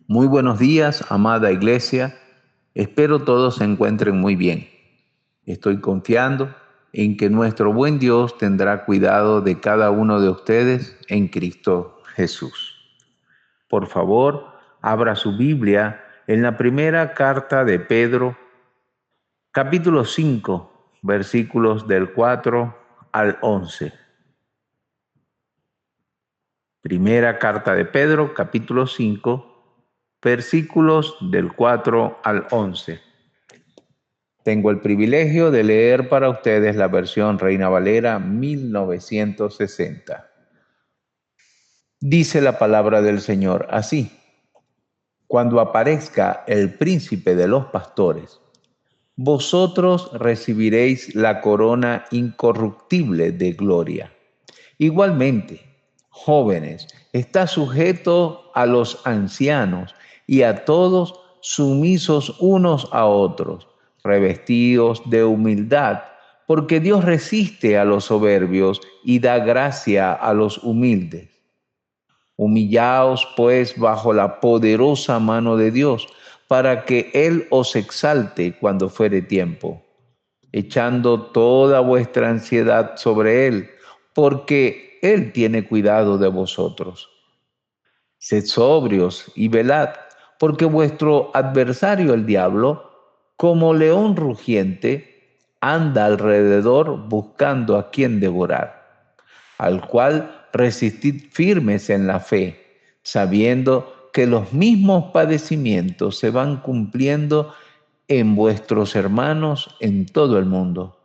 Muy buenos días, amada iglesia. Espero todos se encuentren muy bien. Estoy confiando en que nuestro buen Dios tendrá cuidado de cada uno de ustedes en Cristo Jesús. Por favor, abra su Biblia en la primera carta de Pedro, capítulo 5, versículos del 4 al 11. Primera carta de Pedro, capítulo 5, versículos del 4 al 11. Tengo el privilegio de leer para ustedes la versión Reina Valera 1960. Dice la palabra del Señor así: cuando aparezca el príncipe de los pastores, vosotros recibiréis la corona incorruptible de gloria. Igualmente, jóvenes, está sujeto a los ancianos y a todos sumisos unos a otros, revestidos de humildad, porque Dios resiste a los soberbios y da gracia a los humildes. Humillaos, pues, bajo la poderosa mano de Dios, para que Él os exalte cuando fuere tiempo, echando toda vuestra ansiedad sobre Él, porque Él tiene cuidado de vosotros. Sed sobrios y velad, porque vuestro adversario el diablo, como león rugiente, anda alrededor buscando a quien devorar, al cual resistid firmes en la fe, sabiendo que los mismos padecimientos se van cumpliendo en vuestros hermanos en todo el mundo.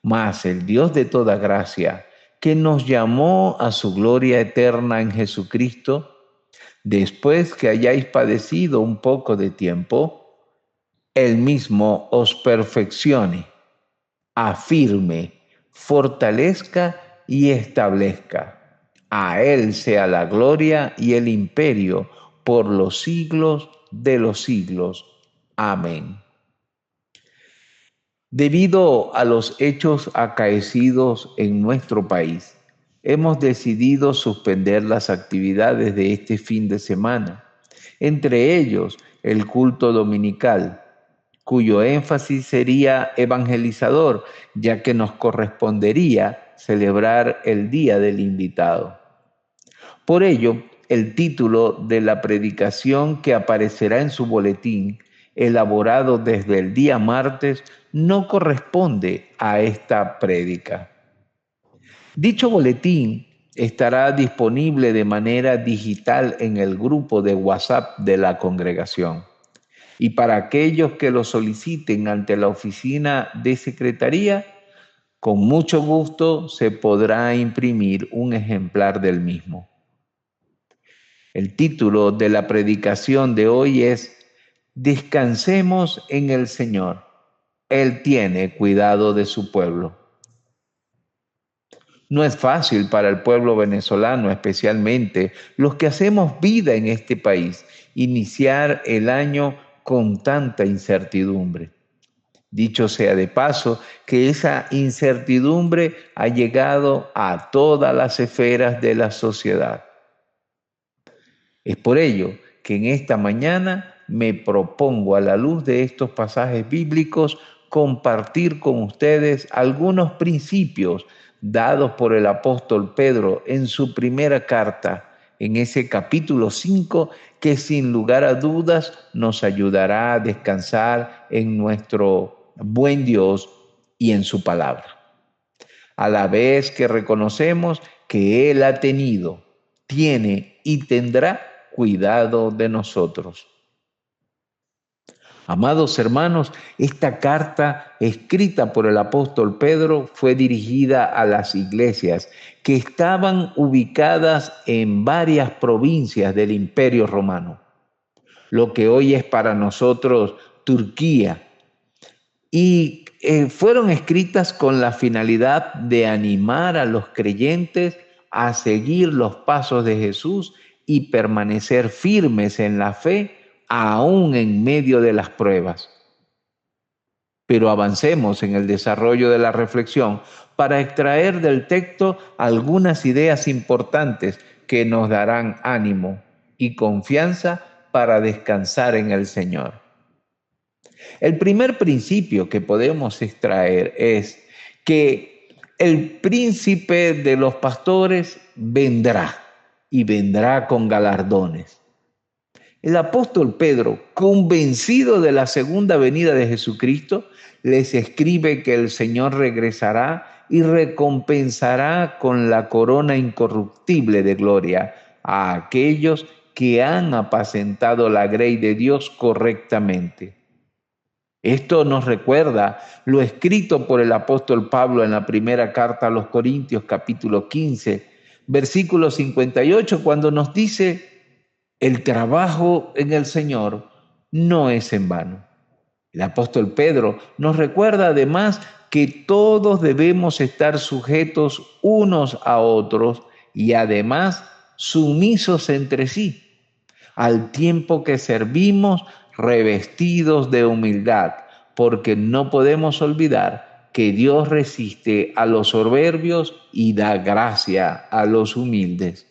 Mas el Dios de toda gracia, que nos llamó a su gloria eterna en Jesucristo, después que hayáis padecido un poco de tiempo, Él mismo os perfeccione, afirme, fortalezca y establezca. A Él sea la gloria y el imperio por los siglos de los siglos. Amén. Debido a los hechos acaecidos en nuestro país, hemos decidido suspender las actividades de este fin de semana, entre ellos el culto dominical, cuyo énfasis sería evangelizador, ya que nos correspondería celebrar el Día del Invitado. Por ello, el título de la predicación que aparecerá en su boletín, elaborado desde el día martes, no corresponde a esta prédica. Dicho boletín estará disponible de manera digital en el grupo de WhatsApp de la congregación. Y para aquellos que lo soliciten ante la oficina de secretaría, con mucho gusto se podrá imprimir un ejemplar del mismo. El título de la predicación de hoy es Descansemos en el Señor. Él tiene cuidado de su pueblo. No es fácil para el pueblo venezolano, especialmente los que hacemos vida en este país, iniciar el año con tanta incertidumbre. Dicho sea de paso, que esa incertidumbre ha llegado a todas las esferas de la sociedad. Es por ello que en esta mañana me propongo, a la luz de estos pasajes bíblicos, compartir con ustedes algunos principios dados por el apóstol Pedro en su primera carta, en ese capítulo 5, que sin lugar a dudas nos ayudará a descansar en nuestro buen Dios y en su palabra. A la vez que reconocemos que Él ha tenido, tiene y tendrá cuidado de nosotros. Amados hermanos, esta carta escrita por el apóstol Pedro fue dirigida a las iglesias que estaban ubicadas en varias provincias del Imperio Romano, lo que hoy es para nosotros Turquía, y fueron escritas con la finalidad de animar a los creyentes a seguir los pasos de Jesús y permanecer firmes en la fe, aún en medio de las pruebas. Pero avancemos en el desarrollo de la reflexión para extraer del texto algunas ideas importantes que nos darán ánimo y confianza para descansar en el Señor. El primer principio que podemos extraer es que el príncipe de los pastores vendrá y vendrá con galardones. El apóstol Pedro, convencido de la segunda venida de Jesucristo, les escribe que el Señor regresará y recompensará con la corona incorruptible de gloria a aquellos que han apacentado la grey de Dios correctamente. Esto nos recuerda lo escrito por el apóstol Pablo en la primera carta a los Corintios, capítulo 15, versículo 58, cuando nos dice: el trabajo en el Señor no es en vano. El apóstol Pedro nos recuerda además que todos debemos estar sujetos unos a otros y además sumisos entre sí, al tiempo que servimos revestidos de humildad, porque no podemos olvidar que Dios resiste a los soberbios y da gracia a los humildes.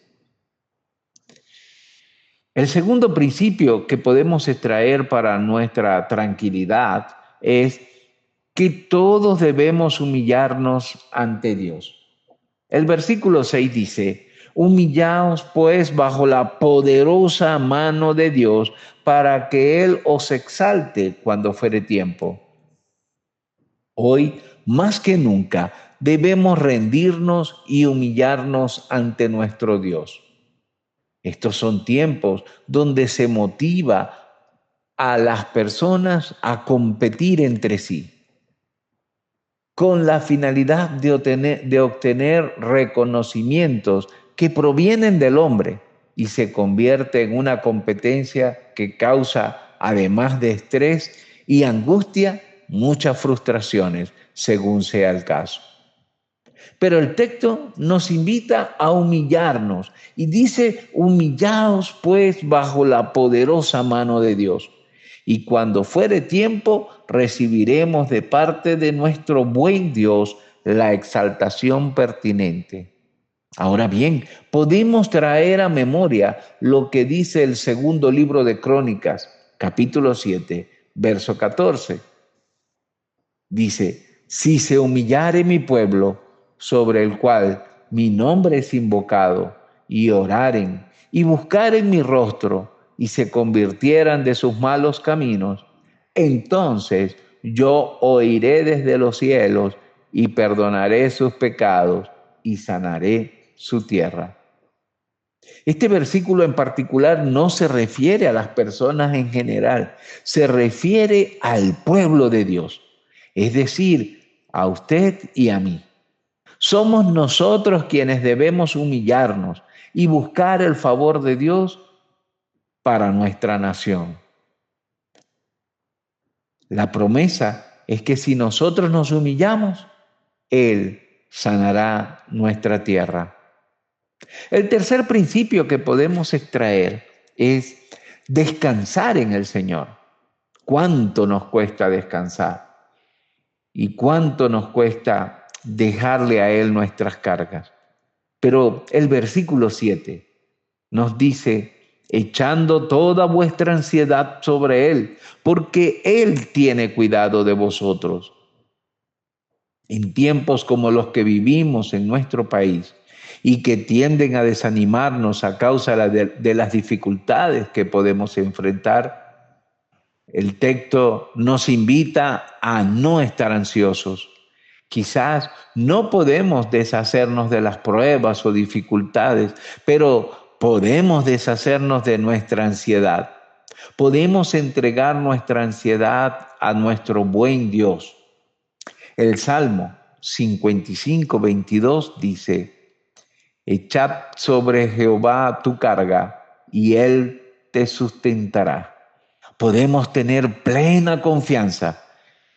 El segundo principio que podemos extraer para nuestra tranquilidad es que todos debemos humillarnos ante Dios. El versículo 6 dice: humillaos pues bajo la poderosa mano de Dios para que Él os exalte cuando fuere tiempo. Hoy, más que nunca, debemos rendirnos y humillarnos ante nuestro Dios. Estos son tiempos donde se motiva a las personas a competir entre sí, con la finalidad de obtener reconocimientos que provienen del hombre y se convierte en una competencia que causa, además de estrés y angustia, muchas frustraciones, según sea el caso. Pero el texto nos invita a humillarnos y dice: humillaos pues bajo la poderosa mano de Dios. Y cuando fuere tiempo, recibiremos de parte de nuestro buen Dios la exaltación pertinente. Ahora bien, podemos traer a memoria lo que dice el segundo libro de Crónicas, capítulo 7, verso 14. Dice: si se humillare mi pueblo, sobre el cual mi nombre es invocado, y oraren, y buscaren mi rostro, y se convirtieran de sus malos caminos, entonces yo oiré desde los cielos, y perdonaré sus pecados, y sanaré su tierra. Este versículo en particular no se refiere a las personas en general, se refiere al pueblo de Dios, es decir, a usted y a mí. Somos nosotros quienes debemos humillarnos y buscar el favor de Dios para nuestra nación. La promesa es que si nosotros nos humillamos, Él sanará nuestra tierra. El tercer principio que podemos extraer es descansar en el Señor. ¿Cuánto nos cuesta descansar? ¿Y cuánto nos cuesta dejarle a Él nuestras cargas? Pero el versículo 7 nos dice: echando toda vuestra ansiedad sobre Él, porque Él tiene cuidado de vosotros. En tiempos como los que vivimos en nuestro país y que tienden a desanimarnos a causa de las dificultades que podemos enfrentar, el texto nos invita a no estar ansiosos. Quizás no podemos deshacernos de las pruebas o dificultades, pero podemos deshacernos de nuestra ansiedad. Podemos entregar nuestra ansiedad a nuestro buen Dios. El Salmo 55, 22 dice: echad sobre Jehová tu carga y Él te sustentará. Podemos tener plena confianza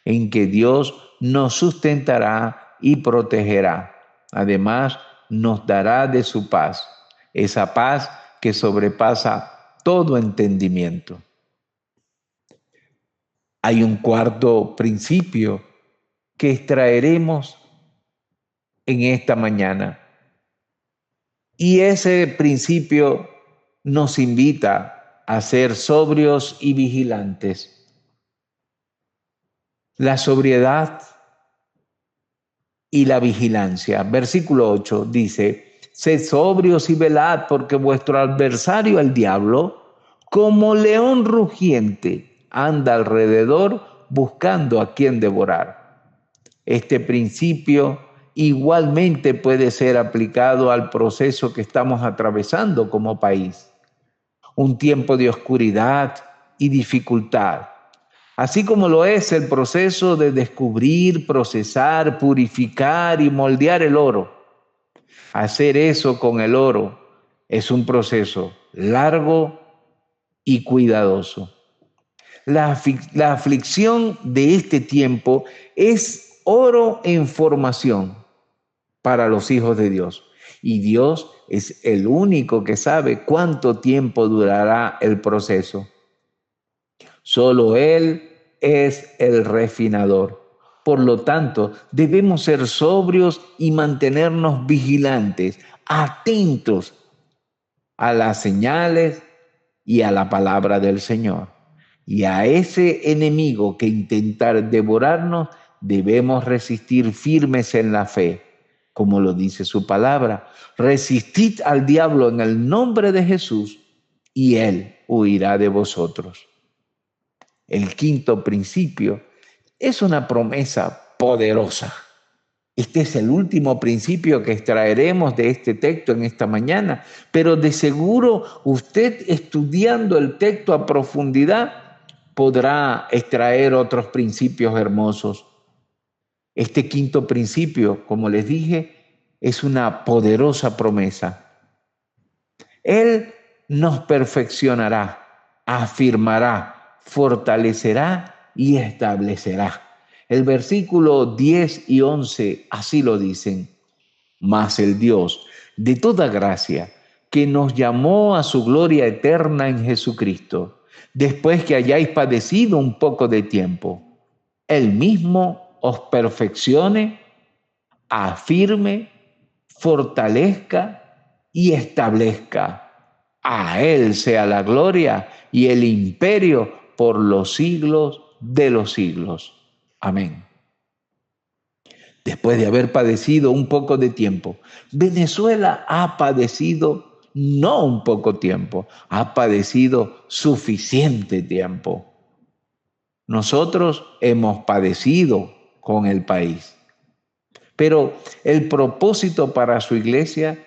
en que Dios nos sustentará y protegerá. Además, nos dará de su paz, esa paz que sobrepasa todo entendimiento. Hay un cuarto principio que extraeremos en esta mañana. Y ese principio nos invita a ser sobrios y vigilantes. La sobriedad y la vigilancia. Versículo 8 dice: sed sobrios y velad, porque vuestro adversario, el diablo, como león rugiente, anda alrededor buscando a quien devorar. Este principio igualmente puede ser aplicado al proceso que estamos atravesando como país. Un tiempo de oscuridad y dificultad, así como lo es el proceso de descubrir, procesar, purificar y moldear el oro. Hacer eso con el oro es un proceso largo y cuidadoso. La aflicción de este tiempo es oro en formación para los hijos de Dios. Y Dios es el único que sabe cuánto tiempo durará el proceso. Solo Él es el refinador. Por lo tanto, debemos ser sobrios y mantenernos vigilantes, atentos a las señales y a la palabra del Señor. Y a ese enemigo que intenta devorarnos, debemos resistir firmes en la fe, como lo dice su palabra. Resistid al diablo en el nombre de Jesús y él huirá de vosotros. El quinto principio es una promesa poderosa. Este es el último principio que extraeremos de este texto en esta mañana, pero de seguro usted, estudiando el texto a profundidad, podrá extraer otros principios hermosos. Este quinto principio, como les dije, es una poderosa promesa. Él nos perfeccionará, afirmará, fortalecerá y establecerá. El versículo 10 y 11 así lo dicen. Mas el Dios de toda gracia, que nos llamó a su gloria eterna en Jesucristo, después que hayáis padecido un poco de tiempo, Él mismo os perfeccione, afirme, fortalezca y establezca. A Él sea la gloria y el imperio por los siglos de los siglos. Amén. Después de haber padecido un poco de tiempo, Venezuela ha padecido no un poco tiempo, ha padecido suficiente tiempo. Nosotros hemos padecido con el país, pero el propósito para su iglesia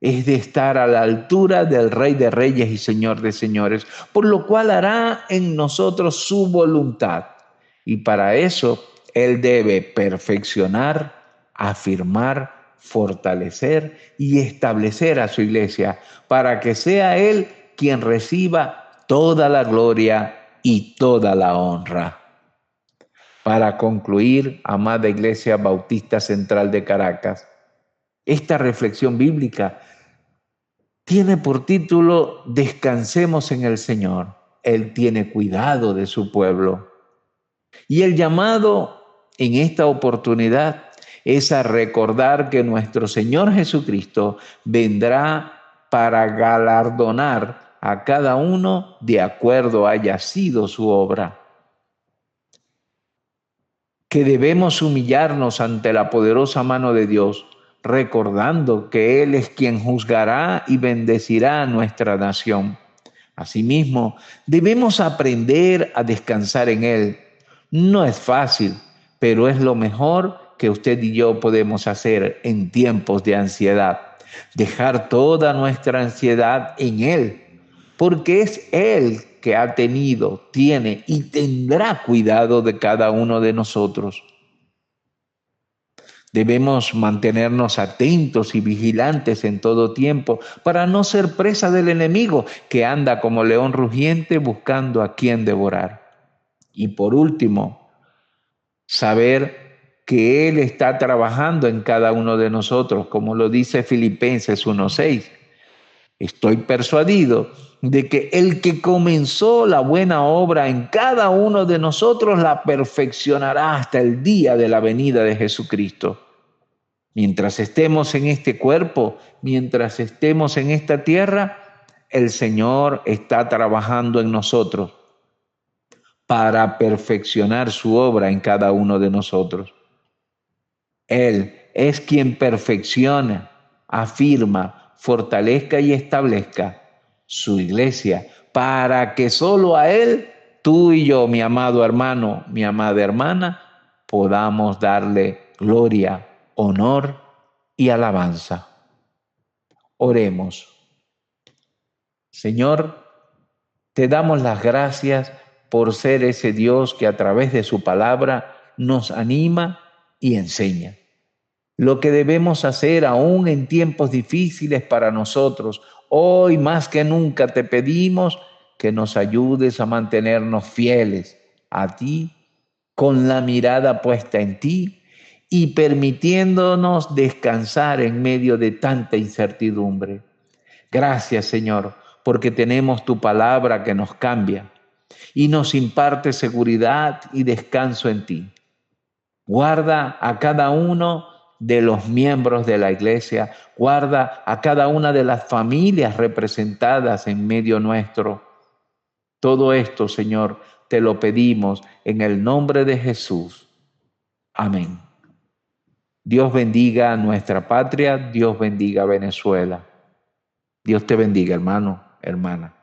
es de estar a la altura del Rey de Reyes y Señor de Señores, por lo cual hará en nosotros su voluntad. Y para eso Él debe perfeccionar, afirmar, fortalecer y establecer a su iglesia, para que sea Él quien reciba toda la gloria y toda la honra. Para concluir, amada Iglesia Bautista Central de Caracas, esta reflexión bíblica tiene por título Descansemos en el Señor. Él tiene cuidado de su pueblo. Y el llamado en esta oportunidad es a recordar que nuestro Señor Jesucristo vendrá para galardonar a cada uno de acuerdo haya sido su obra. Que debemos humillarnos ante la poderosa mano de Dios, recordando que Él es quien juzgará y bendecirá a nuestra nación. Asimismo, debemos aprender a descansar en Él. No es fácil, pero es lo mejor que usted y yo podemos hacer en tiempos de ansiedad. Dejar toda nuestra ansiedad en Él, porque es Él que ha tenido, tiene y tendrá cuidado de cada uno de nosotros. Debemos mantenernos atentos y vigilantes en todo tiempo para no ser presa del enemigo que anda como león rugiente buscando a quien devorar. Y por último, saber que Él está trabajando en cada uno de nosotros, como lo dice Filipenses 1:6. Estoy persuadido de que el que comenzó la buena obra en cada uno de nosotros la perfeccionará hasta el día de la venida de Jesucristo. Mientras estemos en este cuerpo, mientras estemos en esta tierra, el Señor está trabajando en nosotros para perfeccionar su obra en cada uno de nosotros. Él es quien perfecciona, afirma, fortalezca y establezca su iglesia para que solo a Él, tú y yo, mi amado hermano, mi amada hermana, podamos darle gloria, honor y alabanza. Oremos. Señor, te damos las gracias por ser ese Dios que a través de su palabra nos anima y enseña lo que debemos hacer aún en tiempos difíciles para nosotros. Hoy más que nunca te pedimos que nos ayudes a mantenernos fieles a ti, con la mirada puesta en ti y permitiéndonos descansar en medio de tanta incertidumbre. Gracias, Señor, porque tenemos tu palabra que nos cambia y nos imparte seguridad y descanso en ti. Guarda a cada uno de los miembros de la iglesia, guarda a cada una de las familias representadas en medio nuestro. Todo esto, Señor, te lo pedimos en el nombre de Jesús. Amén. Dios bendiga a nuestra patria, Dios bendiga a Venezuela. Dios te bendiga, hermano, hermana.